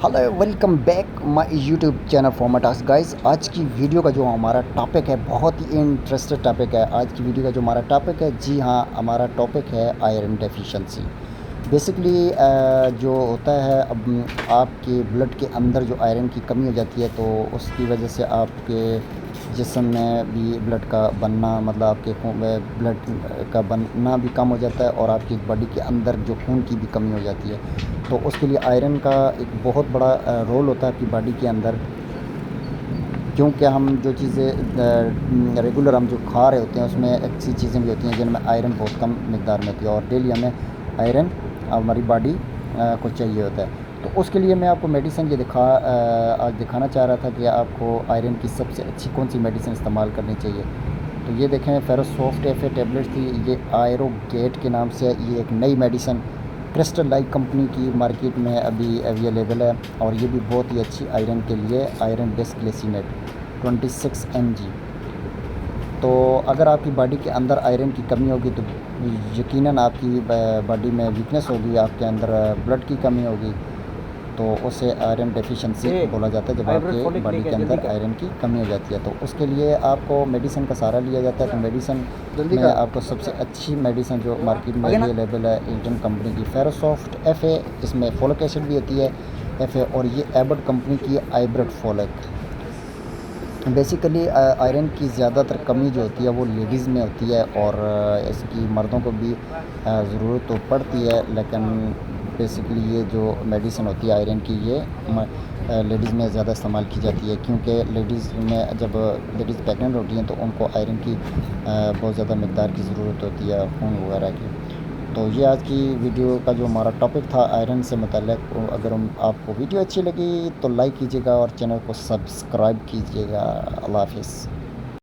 Hello welcome back my YouTube channel फॉर्माटास guys. आज की वीडियो का जो हमारा टॉपिक है बहुत ही इंटरेस्टेड टॉपिक है। आज की वीडियो का जो हमारा टॉपिक है, जी हाँ, हमारा टॉपिक है आयरन डेफिशिएंसी। बेसिकली जो होता है, अब आपके ब्लड के अंदर जो आयरन की कमी हो जाती है तो उसकी वजह से आपके जिस्म में भी ब्लड का बनना, मतलब आपके खून में ब्लड का बनना भी कम हो जाता है और आपकी बॉडी के अंदर जो खून की भी कमी हो जाती है। तो उसके लिए आयरन का एक बहुत बड़ा रोल होता है आपकी बॉडी के अंदर। क्योंकि हम जो चीज़ें रेगुलर हम जो खा रहे होते हैं उसमें ऐसी चीज़ें भी होती हैं जिनमें आयरन बहुत कम मिकदार में होती है और डेली हमें आयरन हमारी बॉडी को चाहिए होता है। तो उसके लिए मैं आपको मेडिसिन ये आज दिखाना चाह रहा था कि आपको आयरन की सबसे अच्छी कौन सी मेडिसिन इस्तेमाल करनी चाहिए। तो ये देखें, फेरोसॉफ्ट एफ टेबलेट्स थी, ये आयरोगेट के नाम से ये एक नई मेडिसिन क्रिस्टल लाइक कंपनी की मार्केट में अभी अवेलेबल है और ये भी बहुत ही अच्छी आयरन के लिए आयरन डिस्ग्लिसिनेट 26 mg। तो अगर आपकी बॉडी के अंदर आयरन की कमी होगी तो यकीनन आपकी बॉडी में वीकनेस होगी, आपके अंदर ब्लड की कमी होगी, तो उसे आयरन डेफिशिएंसी बोला जाता है जब आपके बॉडी के अंदर आयरन की कमी हो जाती है। तो उसके लिए आपको मेडिसिन का सहारा लिया जाता है। तो मेडिसिन में आपको सबसे अच्छी मेडिसिन जो मार्केट में अवेलेबल है इंडियन कंपनी की फेरोसॉफ्ट एफ ए, इसमें फोलिक एसिड भी होती है एफ ए, और ये एबट कंपनी की आइब्रेट फोलिक। बेसिकली आयरन की ज़्यादातर कमी जो होती है वो लेडीज़ में होती है और इसकी मर्दों को भी ज़रूरत तो पड़ती है, लेकिन बेसिकली ये जो मेडिसिन होती है आयरन की, ये लेडीज़ में ज़्यादा इस्तेमाल की जाती है क्योंकि लेडीज़ में जब लेडीज़ प्रेग्नेंट होती हैं तो उनको आयरन की बहुत ज़्यादा मकदार की ज़रूरत होती है खून वगैरह की। तो ये आज की वीडियो का जो हमारा टॉपिक था आयरन से मुतल्लिक़। अगर आपको वीडियो अच्छी लगी तो लाइक कीजिएगा और चैनल को सब्सक्राइब कीजिएगा। अल्लाह हाफ़िज़।